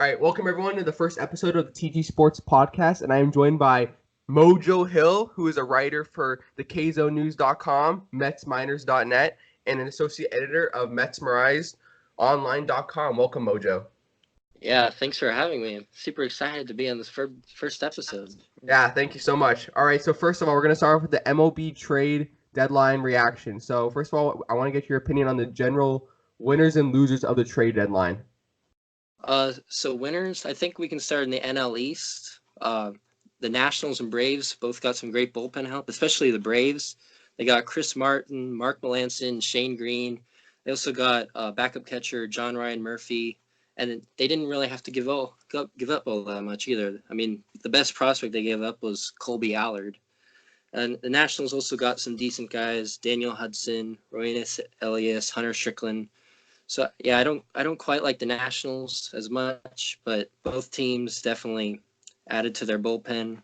All right, welcome everyone to the first episode of the tg.sports podcast, and I am joined by Mojo Hill, who is a writer for thekzonews.com, Metsminors.net, and an associate editor of Metsmerized online.com. Welcome, Mojo. Yeah, thanks for having me. I'm super excited to be on this first episode. Yeah, thank you so much. All right, so first of all, we're going to start off with the MLB trade deadline reaction. So first of all, I want to get your opinion on the general winners and losers of the trade deadline. So winners, I think we can start in the NL East. The Nationals and Braves both got some great bullpen help, especially the Braves. They got Chris Martin, Mark Melancon, Shane Green. They also got backup catcher John Ryan Murphy, and they didn't really have to give up all that much either. I mean, the best prospect they gave up was Colby Allard. And the Nationals also got some decent guys: Daniel Hudson, Roenis Elias, Hunter Strickland. So yeah, I don't quite like the Nationals as much, but both teams definitely added to their bullpen.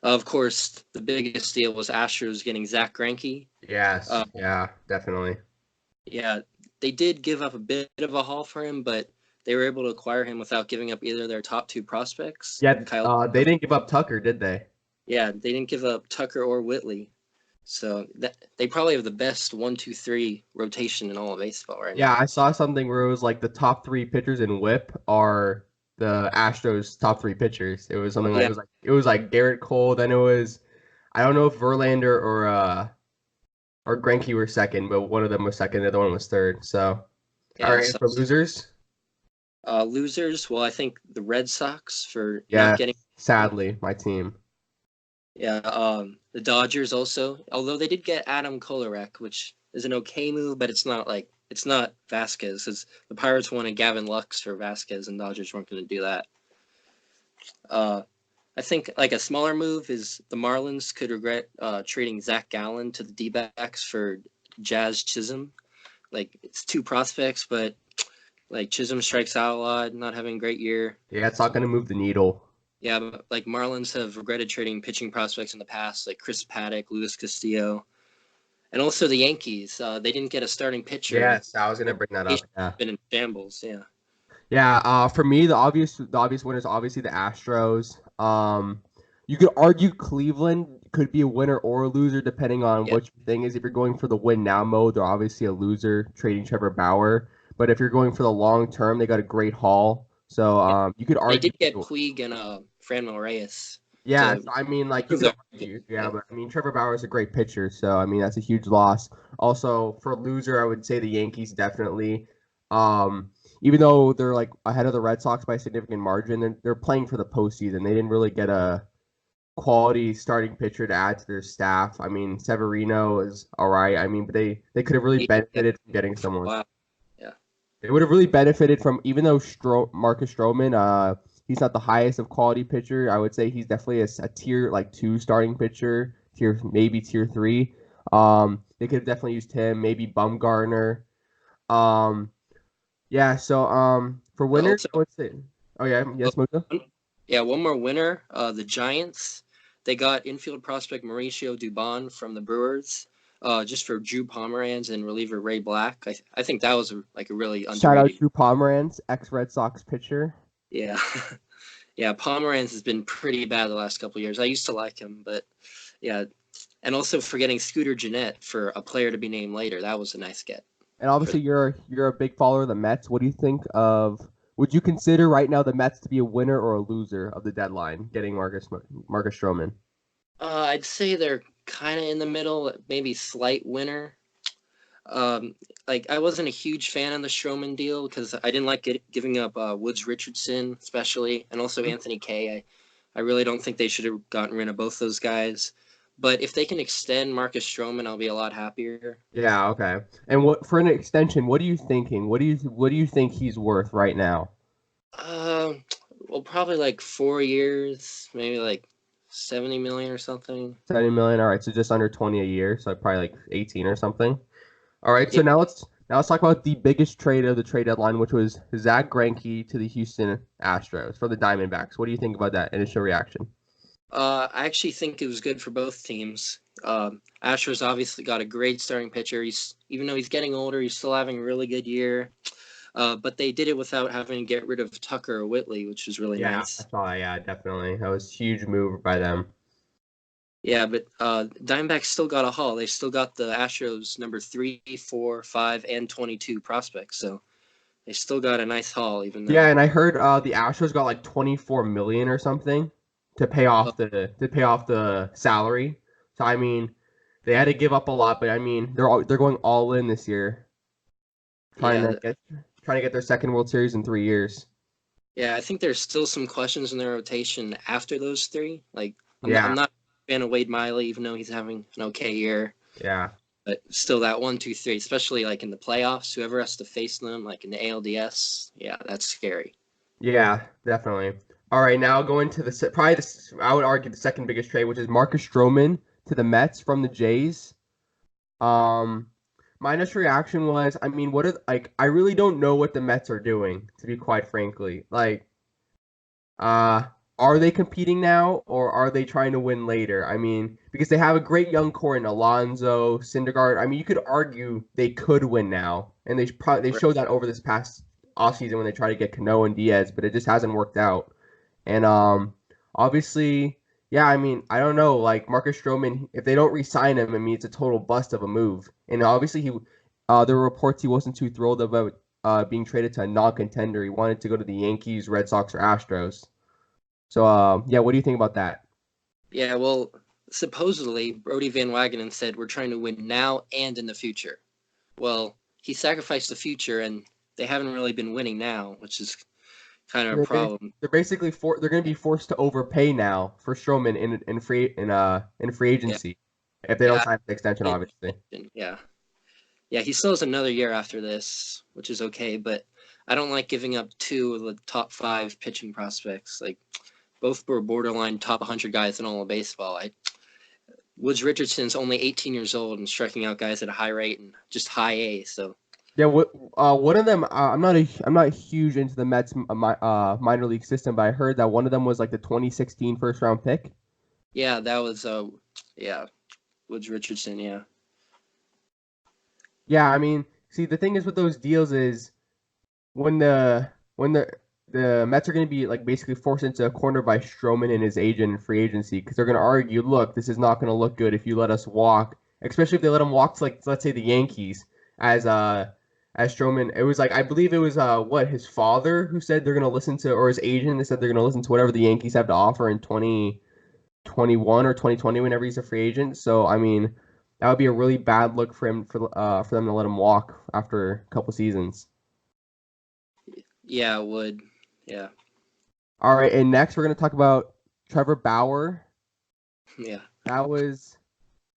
Of course, the biggest deal was Astros getting Zach Greinke. Yes, Uh, yeah, definitely. yeah, they did give up a bit of a haul for him, but they were able to acquire him without giving up either of their top two prospects. Yeah, Kyle, they didn't give up Tucker, did they? yeah, they didn't give up Tucker or Whitley. So they probably have the best 1-2-3 rotation in all of baseball right Yeah, now. I saw something where it was like the top three pitchers in WHIP are the Astros' top three pitchers. It was something like Yeah, it was like Garrett Cole, then it was I don't know if Verlander or Greinke were second, but one of them was second, the other one was third. So all yeah. right, So for losers, losers, well, I think the Red Sox for not yeah, getting. sadly, my team. Yeah, the Dodgers also, although they did get Adam Kolarek, which is an okay move, but it's not Vasquez. It's the Pirates wanted Gavin Lux for Vasquez, and Dodgers weren't going to do that. Uh, I think like a smaller move is the Marlins could regret trading Zach Gallen to the D-backs for Jazz Chisholm. Like it's two prospects, but like Chisholm strikes out a lot, not having a great year. Yeah, it's not going to move the needle. Yeah, but like Marlins have regretted trading pitching prospects in the past, like Chris Paddock, Luis Castillo, and also the Yankees. They didn't get a starting pitcher. Yes, I was going to Their bring that up. rotation Yeah. has been in shambles. Yeah, Yeah, for me, the obvious winner is obviously the Astros. You could argue Cleveland could be a winner or a loser depending on yeah. what your thing is. If you're going for the win now mode, they're obviously a loser trading Trevor Bauer. But if you're going for the long term, they got a great haul. So yeah. you could They argue. did get Puig and Franmil Reyes Yeah, to so, I mean, like you improve could their argue, yeah, yeah. but I mean Trevor Bauer is a great pitcher, so I mean that's a huge loss. Also, for loser, I would say the Yankees definitely. Um, Even though they're like ahead of the Red Sox by a significant margin, they're playing for the postseason. They didn't really get a quality starting pitcher to add to their staff. I mean, Severino is all right. I mean, but they could have really Yeah. benefited from getting someone. Wow. Yeah. They would have really benefited from even though Marcus Stroman, he's not the highest of quality pitcher. I would say he's definitely a tier like two starting pitcher, tier three. They could have definitely used him, maybe Bumgarner. Um, yeah. So for winners, Also, I would say, oh yeah, yes, Mojo. yeah, one more winner. The Giants. They got infield prospect Mauricio Dubon from the Brewers, just for Drew Pomeranz and reliever Ray Black. I think that was a really Shout out underrated. Drew Pomeranz, ex-Red Sox pitcher. Yeah, yeah. Pomeranz has been pretty bad the last couple of years. I used to like him, but yeah, and also for getting Scooter Gennett for a player to be named later. That was a nice get. And For obviously, you're a big follower of the Mets. What do you think of? Would you consider right now the Mets to be a winner or a loser of the deadline, getting Marcus Stroman? I'd say they're kind of in the middle, maybe slight winner. Like I wasn't a huge fan of the Stroman deal because I didn't like giving up Woods Richardson, especially, and also Anthony Kay. I really don't think they should have gotten rid of both those guys. But if they can extend Marcus Stroman, I'll be a lot happier. Yeah, okay. And what for an extension? What are you thinking? What do you think he's worth right now? Uh, well, probably like 4 years, maybe like 70 million or something. 70 million. All right, so just under 20 a year, so probably like 18 or something. All right, Yeah. so now let's talk about the biggest trade of the trade deadline, which was Zach Greinke to the Houston Astros for the Diamondbacks. What do you think about that initial reaction? I actually think it was good for both teams. Astros obviously got a great starting pitcher. Even though he's getting older, he's still having a really good year. But they did it without having to get rid of Tucker or Whitley, which was really Yeah, nice. I saw. Yeah, definitely. That was a huge move by them. Yeah, but Diamondbacks still got a haul. They still got the Astros number 3, 4, 5, and 22 prospects. So they still got a nice haul, even Yeah, though and I heard the Astros got like 24 million or something to pay off the salary. So I mean, they had to give up a lot, but I mean, they're going all in this year, trying yeah, to get trying to get their second World Series in 3 years. yeah. I think there's still some questions in their rotation after those three. Like I'm Yeah, not a fan of Wade Miley, even though he's having an okay year. yeah, But still, that 1, 2, 3, especially like in the playoffs, whoever has to face them, like in the ALDS, yeah, that's scary. yeah, definitely. All right, now going to probably I would argue the second biggest trade, which is Marcus Stroman to the Mets from the Jays. Um, my initial reaction was, I mean, what are like? I really don't know what the Mets are doing, to be quite frankly. Like, uh, are they competing now, or are they trying to win later? I mean, because they have a great young core in Alonso, Syndergaard. I mean, you could argue they could win now, and they Right. showed that over this past offseason when they tried to get Cano and Diaz, but it just hasn't worked out. And obviously, yeah, I mean, I don't know, like Marcus Stroman, if they don't re-sign him, I mean, it's a total bust of a move. And obviously, there were reports he wasn't too thrilled about being traded to a non-contender. He wanted to go to the Yankees, Red Sox, or Astros. So, yeah, what do you think about that? Yeah, well, supposedly Brody Van Wagenen said we're trying to win now and in the future. Well, he sacrificed the future, and they haven't really been winning now, which is kind of a They're, ba- problem. they're basically they're going to be forced to overpay now for Stroman in free Yeah, agency if they don't yeah, sign the extension, obviously. yeah, yeah. He still has another year after this, which is okay, but I don't like giving up two of the top five pitching prospects. Like both were borderline top 100 guys in all of baseball. Woods Richardson's only 18 years old and striking out guys at a high rate and just high A. So Yeah, one of them I'm not huge into the Mets minor league system, but I heard that one of them was like the 2016 first round pick. yeah, that was yeah, Woods Richardson. Yeah, Yeah, I mean, see the thing is with those deals is when the Mets are going to be like basically forced into a corner by Stroman and his agent in free agency because they're going to argue, look, this is not going to look good if you let us walk, especially if they let him walk to like let's say the Yankees as Stroman. It was like I believe it was what his father who said they're going to listen to or his agent that said they're going to listen to whatever the Yankees have to offer in 2021 or 2020 whenever he's a free agent. So I mean, that would be a really bad look for him for them to let him walk after a couple seasons. yeah, Wood. Yeah, All right, and next we're gonna talk about Trevor Bauer. yeah. That was,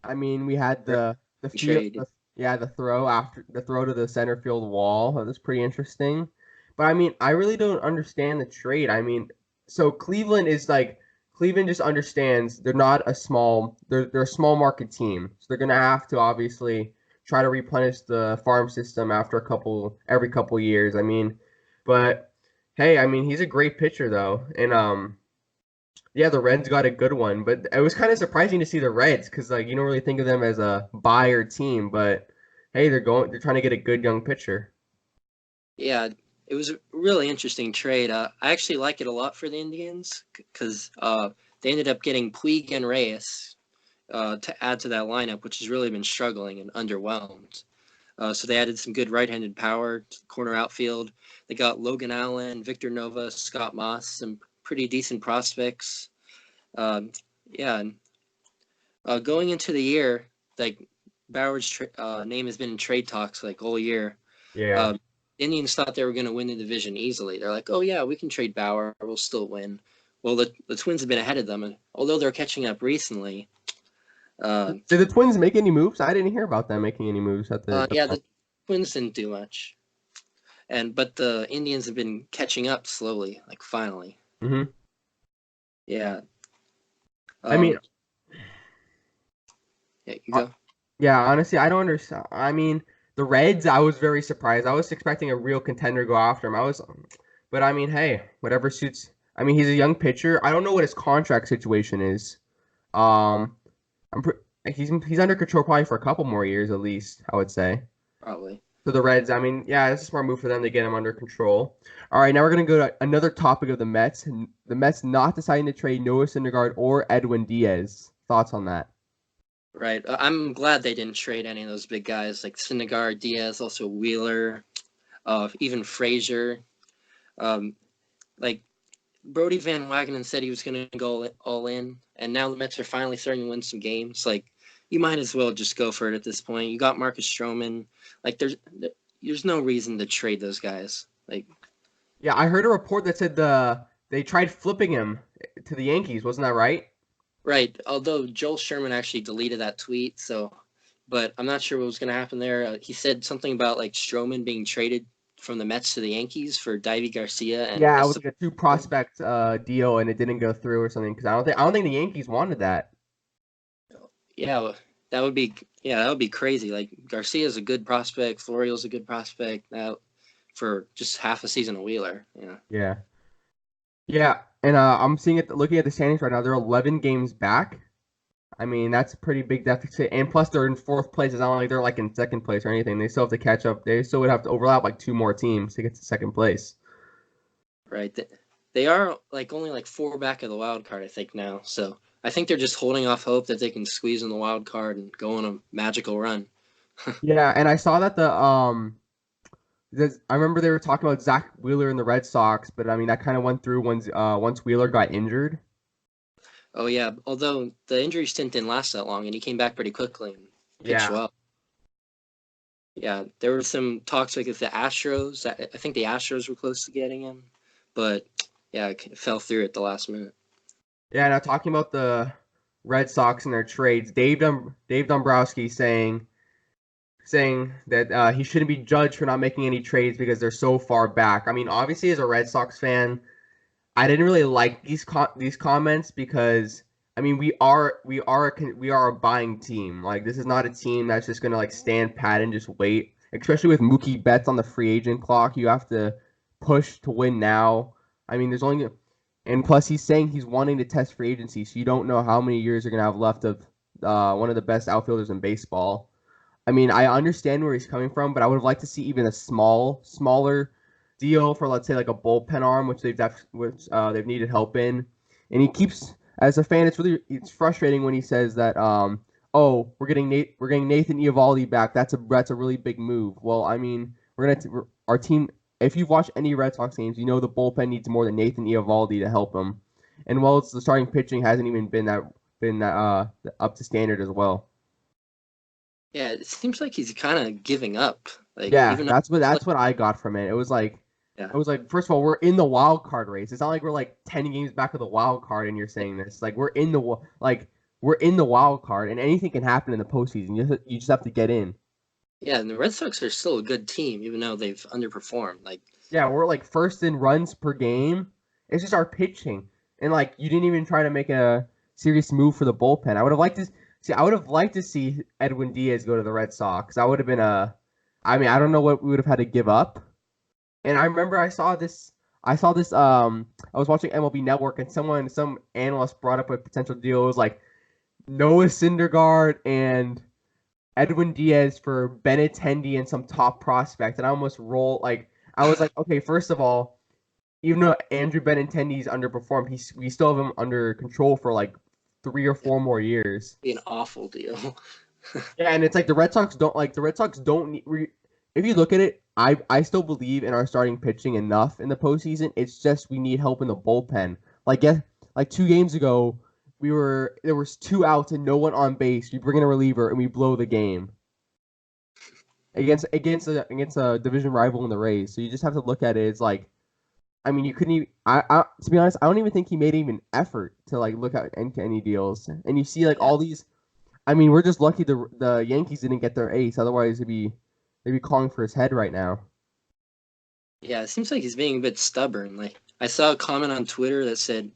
I mean, we had Great the field, trade. yeah, the throw to the center field wall. That was pretty interesting. But I mean, I really don't understand the trade. I mean, so Cleveland just understands they're a small market team, so they're gonna have to obviously try to replenish the farm system after every couple years. I mean, but hey, I mean, he's a great pitcher though, and yeah, the Reds got a good one, but it was kind of surprising to see the Reds because like you don't really think of them as a buyer team, but hey, they're trying to get a good young pitcher. Yeah, it was a really interesting trade. I actually like it a lot for the Indians because they ended up getting Puig and Reyes to add to that lineup, which has really been struggling and underwhelmed. So they added some good right-handed power to the corner outfield. They got Logan Allen, Victor Nova, Scott Moss, some pretty decent prospects. Um, yeah, and going into the year, like Bauer's name has been in trade talks like all year. Yeah. Uh, Indians thought they were going to win the division easily. They're like, oh yeah, we can trade Bauer, we'll still win. Well, the Twins have been ahead of them, and although they're catching up recently, uh, Did the Twins make any moves? I didn't hear about them making any moves at the yeah, the Twins didn't do much. But the Indians have been catching up slowly, like finally. hmm Yeah. I mean, Um. Yeah. You uh, go. yeah, honestly, I don't understand. I mean, the Reds, I was very surprised. I was expecting a real contender to go after him. But I mean, hey, whatever suits. I mean, he's a young pitcher. I don't know what his contract situation is. Um, I'm pre he's under control probably for a couple more years at least, I would say. Probably. So the Reds, I mean, yeah, it's a smart move for them to get him under control. All right, now we're going to go to another topic of the Mets. The Mets not deciding to trade Noah Syndergaard or Edwin Diaz. Thoughts on that? Right. I'm glad they didn't trade any of those big guys like Syndergaard, Diaz, also Wheeler, even Frazier. Um, like Brody Van Wagenen said he was going to go all in, and now the Mets are finally starting to win some games. Like, you might as well just go for it at this point. You got Marcus Stroman. Like, there's no reason to trade those guys. Like, Yeah, I heard a report that said they tried flipping him to the Yankees. Wasn't that right? right. Although Joel Sherman actually deleted that tweet, so, but I'm not sure what was going to happen there. He said something about like Stroman being traded from the Mets to the Yankees for Divey Garcia and Yeah, it was like a two prospect deal, and it didn't go through or something. Because I don't think the Yankees wanted that. yeah, that would be crazy. Like Garcia's a good prospect, Florial's a good prospect. Now for just half a season of Wheeler, yeah. Yeah, yeah, and I'm seeing it. Looking at the standings right now, they're 11 games back. I mean, that's a pretty big deficit, and plus they're in fourth place. It's not like they're like in second place or anything. They still have to catch up. They still would have to overlap like two more teams to get to second place. Right. They are like only like four back of the wild card, I think now. So I think they're just holding off hope that they can squeeze in the wild card and go on a magical run. Yeah, and I saw that I remember they were talking about Zach Wheeler and the Red Sox, but I mean that kind of went through once Wheeler got injured. Oh yeah, although the injury stint didn't last that long, and he came back pretty quickly and pitched Yeah. well. Yeah, there were some talks like with the Astros. I think the Astros were close to getting him, but yeah, it fell through at the last minute. Yeah, now talking about the Red Sox and their trades, Dave Dombrowski saying that he shouldn't be judged for not making any trades because they're so far back. I mean, obviously as a Red Sox fan, I didn't really like these comments because I mean we are a buying team. Like this is not a team that's just gonna like stand pat and just wait. Especially with Mookie Betts on the free agent clock, you have to push to win now. I mean, there's only and plus he's saying he's wanting to test free agency, so you don't know how many years you're gonna have left of one of the best outfielders in baseball. I mean, I understand where he's coming from, but I would have liked to see even a smaller deal for let's say like a bullpen arm, which they've needed help in. And he keeps as a fan, it's frustrating when he says that oh we're getting Nathan Eovaldi back. That's a really big move. Well, I mean our team. If you've watched any Red Sox games, you know the bullpen needs more than Nathan Eovaldi to help them. And while it's the starting pitching hasn't even been that up to standard as well. Yeah, it seems like he's kind of giving up. Like Yeah, even that's what I got from it. It was like yeah, first of all, we're in the wild card race. It's not like we're like 10 games back of the wild card and you're saying this. Like we're in the wild card and anything can happen in the postseason. You just have to get in. yeah, and the Red Sox are still a good team, even though they've underperformed. Like Yeah, we're like first in runs per game. It's just our pitching. And like you didn't even try to make a serious move for the bullpen. I would have liked to see Edwin Diaz go to the Red Sox. That would have been I mean, I don't know what we would have had to give up. And I remember I saw this I was watching MLB Network and some analyst brought up a potential deal. It was like Noah Syndergaard and Edwin Diaz for Benintendi and some top prospect. And I almost rolled like I was like, okay, first of all, even though Andrew Benintendi's underperformed, we still have him under control for like 3 or 4 more years. be an awful deal. Yeah, and it's like the Red Sox don't need. If you look at it, I still believe in our starting pitching enough in the postseason. It's just we need help in the bullpen. Like 2 games ago, there was 2 outs and no one on base. We bring in a reliever and we blow the game against a division rival in the Rays. So you just have to look at it as like, I mean, you couldn't even. To be honest, I don't even think he made even effort to like look at any deals. And you see like Yeah, all these. I mean, we're just lucky the Yankees didn't get their ace. Otherwise, they'd be calling for his head right now. yeah, it seems like he's being a bit stubborn. Like I saw a comment on Twitter that said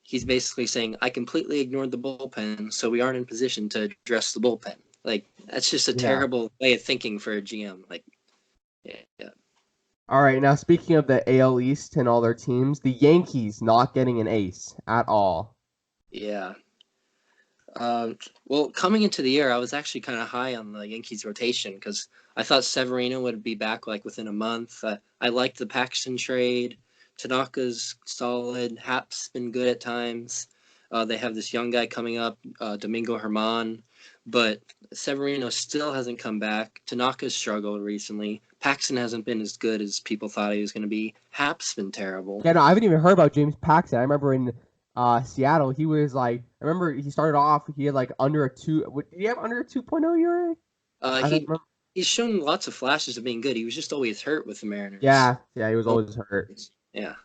he's basically saying I completely ignored the bullpen, so we aren't in position to address the bullpen. Like that's just a Yeah. terrible way of thinking for a GM. Like yeah, yeah. All right. Now, speaking of the AL East and all their teams, the Yankees not getting an ace at all. Yeah. Well, coming into the year, I was actually kind of high on the Yankees rotation because I thought Severino would be back like within a month. I liked the Paxton trade. Tanaka's solid. Hap's been good at times. They have this young guy coming up, Domingo Herman, but Severino still hasn't come back. Tanaka's struggled recently. Paxton hasn't been as good as people thought he was going to be. Hap's been terrible. Yeah, no, I haven't even heard about James Paxton. I remember in Seattle, he was like, I remember he started off, he had like under a 2, did he have under a 2.0 ERA? Uh, I don't he remember. he's shown lots of flashes of being good. He was just always hurt with the Mariners. Yeah, he was Oh, always hurt. yeah.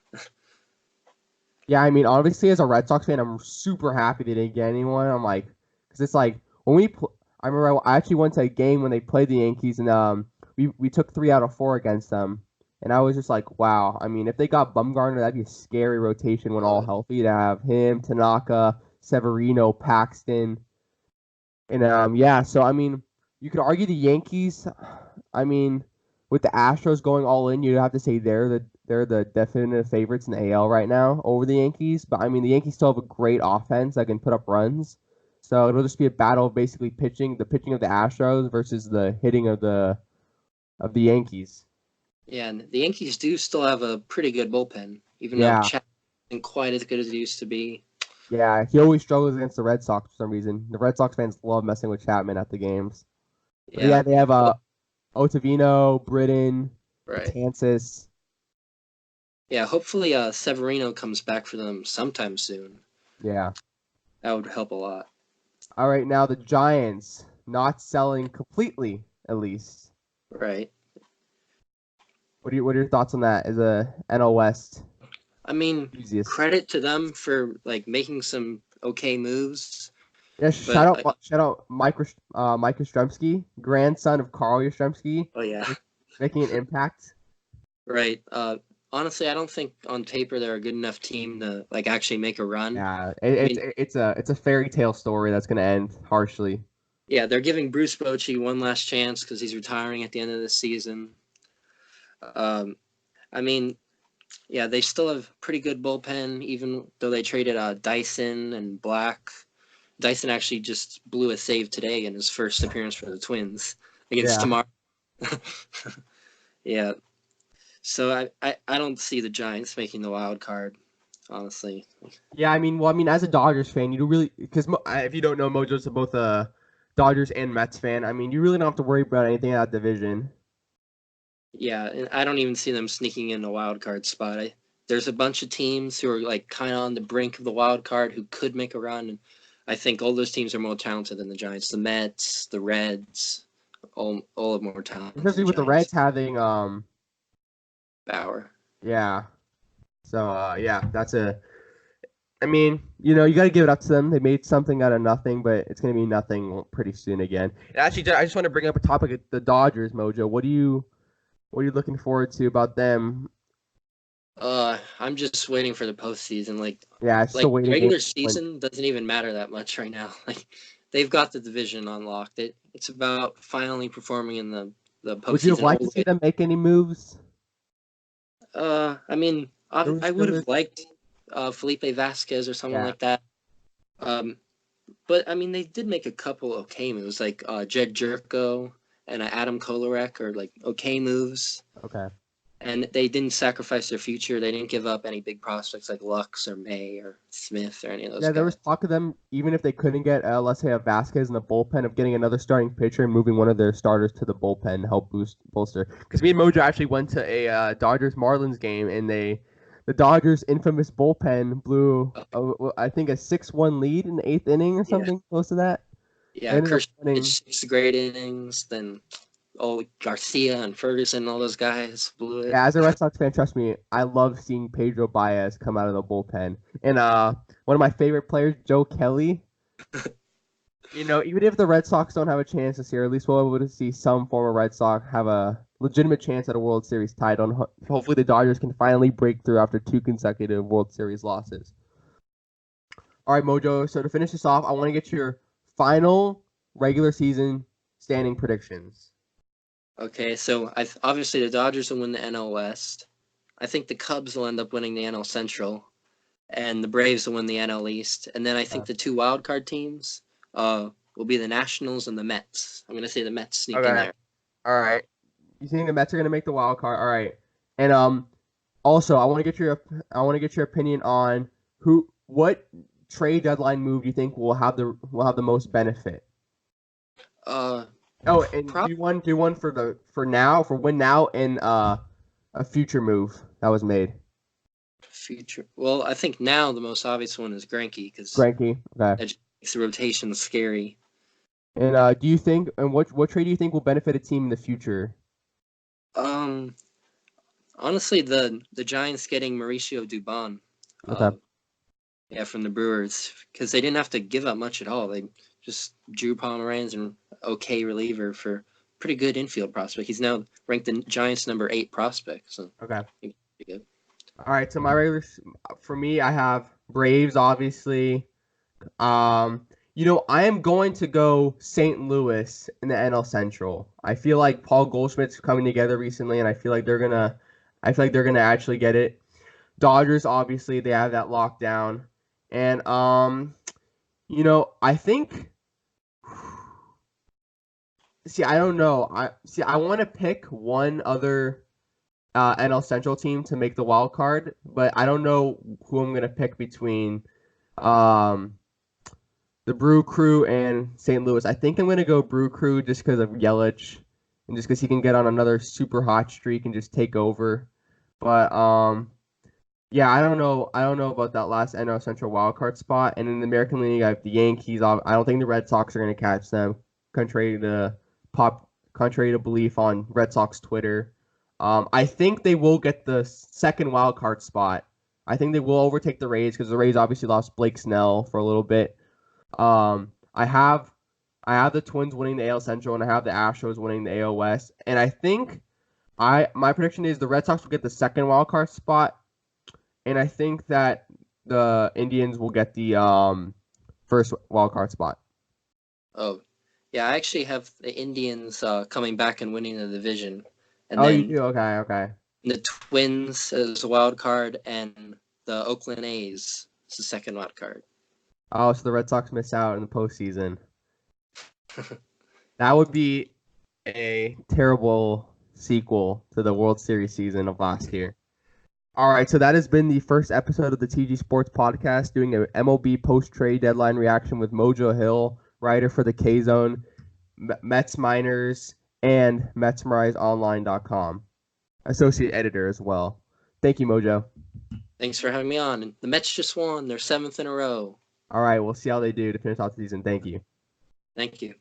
Yeah, I mean, obviously as a Red Sox fan, I'm super happy they didn't get anyone. I'm like, because it's like when I remember I actually went to a game when they played the Yankees, and we took 3 out of 4 against them, and I was just like, wow. I mean, if they got Bumgarner, that'd be a scary rotation when all Uh, healthy to have him, Tanaka, Severino, Paxton, and yeah. So I mean, you could argue the Yankees. I mean, with the Astros going all in, you'd have to say they're the definitive favorites in the AL right now over the Yankees. But I mean, the Yankees still have a great offense that can put up runs. So it'll just be a battle of basically the pitching of the Astros versus the hitting of the Yankees. yeah, and the Yankees do still have a pretty good bullpen, even though Yeah, Chapman isn't quite as good as he used to be. yeah. He always struggles against the Red Sox for some reason. The Red Sox fans love messing with Chapman at the games. But Yeah, yeah, they have well, Ottavino, Britton, right. Betances. Yeah, hopefully Severino comes back for them sometime soon. Yeah. That would help a lot. All right, now the Giants not selling completely, at least. Right. What are your thoughts on that as a NL West I mean, enthusiast? credit to them for like making some okay moves, Yeah, but shout out Mike Yastrzemski, grandson of Carl Yastrzemski, oh yeah, making an impact. right. Honestly, I don't think on paper they're a good enough team to like actually make a run. Yeah, I mean, it's a fairy tale story that's gonna end harshly. yeah, they're giving Bruce Bochy one last chance because he's retiring at the end of the season. Um, I mean, yeah, they still have pretty good bullpen, even though they traded Dyson and Black. Dyson actually just blew a save today in his first appearance for the Twins against Yeah, Tomorrow. Yeah, so I don't see the Giants making the wild card, honestly. yeah. I mean, as a Dodgers fan, you really because if you don't know, Mojo's both a Dodgers and Mets fan. I mean, you really don't have to worry about anything in that division. Yeah, and I don't even see them sneaking in a wild card spot. There's a bunch of teams who are like kind of on the brink of the wild card who could make a run, and I think all those teams are more talented than the Giants. The Mets, the Reds, all are more talented than Especially the with the Reds Giants. having Bauer. yeah. So yeah, that's a. I mean, you got to give it up to them. They made something out of nothing, but it's gonna be nothing pretty soon again. And actually, I just want to bring up a topic of the Dodgers, Mojo. What are you looking forward to about them? I'm just waiting for the postseason. Yeah, it's still Like waiting game regular when. season doesn't even matter that much right now. Like they've got the division unlocked. It's about finally performing in the Would you have postseason liked all to the see way. them make any moves? I mean, I There would was have liked Felipe Vasquez or someone yeah. like that. Um, but I mean, they did make a couple okay moves, like Jed Jerko and Adam Kolarek, or like okay moves. Okay. And they didn't sacrifice their future. They didn't give up any big prospects like Lux or May or Smith or any of those Yeah, there guys. was talk of them, even if they couldn't get, let's say, a Vasquez in the bullpen, of getting another starting pitcher and moving one of their starters to the bullpen to help bolster. Because me and Mojo actually went to a Dodgers Marlins game, and the Dodgers' infamous bullpen blew, I think, a 6-1 lead in the eighth inning or Yeah, something close to that. They yeah. ended up Kershaw winning. pitched 6 great innings. Then Garcia and Ferguson, all those guys blew it. Yeah, as a Red Sox fan, trust me, I love seeing Pedro Baez come out of the bullpen. And one of my favorite players, Joe Kelly. Even if the Red Sox don't have a chance this year, at least we'll be able to see some former Red Sox have a legitimate chance at a World Series title. And hopefully the Dodgers can finally break through after 2 consecutive World Series losses. All right, Mojo. So to finish this off, I want to get your final regular season standing predictions. Okay, so obviously the Dodgers will win the NL West. I think the Cubs will end up winning the NL Central, and the Braves will win the NL East. And then I think Uh, the two wild card teams will be the Nationals and the Mets. I'm gonna say the Mets sneak in Okay. there. All right. You think the Mets are gonna make the wild card? All right. And also I want to get your opinion on what trade deadline move you think will have the most benefit. Uh, Oh, and prop do one for win now and a future move that was made. future. Well, I think now the most obvious one is Greinke because Granky. Okay. that just makes the rotation scary. And do you think and what trade do you think will benefit a team in the future? Um, Honestly, the Giants getting Mauricio Dubon, Okay. yeah, from the Brewers because they didn't have to give up much at all. They just drew Pomeranz and okay reliever for pretty good infield prospect. He's now ranked the Giants number 8 prospect, so Okay. pretty good. All right. So for me, I have Braves, obviously. I am going to go St. Louis in the NL Central. I feel like Paul Goldschmidt's coming together recently, and I feel like they're gonna actually get it. Dodgers, obviously, they have that lockdown, and I think. See, I don't know. I want to pick one other NL Central team to make the wild card, but I don't know who I'm gonna pick between um the Brew Crew and St. Louis. I think I'm gonna go Brew Crew just because of Yelich and just because he can get on another super hot streak and just take over. But yeah, I don't know. I don't know about that last NL Central wild card spot. And in the American League, I have the Yankees. I don't think the Red Sox are gonna catch them, contrary to contrary to belief on Red Sox Twitter. I think they will get the second wild card spot. I think they will overtake the Rays because the Rays obviously lost Blake Snell for a little bit. I have the Twins winning the AL Central and I have the Astros winning the AL West. And I think my prediction is the Red Sox will get the second wild card spot, and I think that the Indians will get the first wild card spot. Oh, yeah, I actually have the Indians coming back and winning the division, and Oh, you then do? Okay, okay. the Twins as a wild card, and the Oakland A's as the second wild card. Oh, so the Red Sox miss out in the postseason. That would be a terrible sequel to the World Series season of last year. All right, so that has been the first episode of the TG Sports Podcast, doing an MLB post-trade deadline reaction with Mojo Hill, writer for the K-Zone, Metsminors, and MetsMerizedOnline.com, associate editor as well. Thank you, Mojo. Thanks for having me on. And the Mets just won their 7th in a row. All right, we'll see how they do to finish off the season. Thank you. Thank you.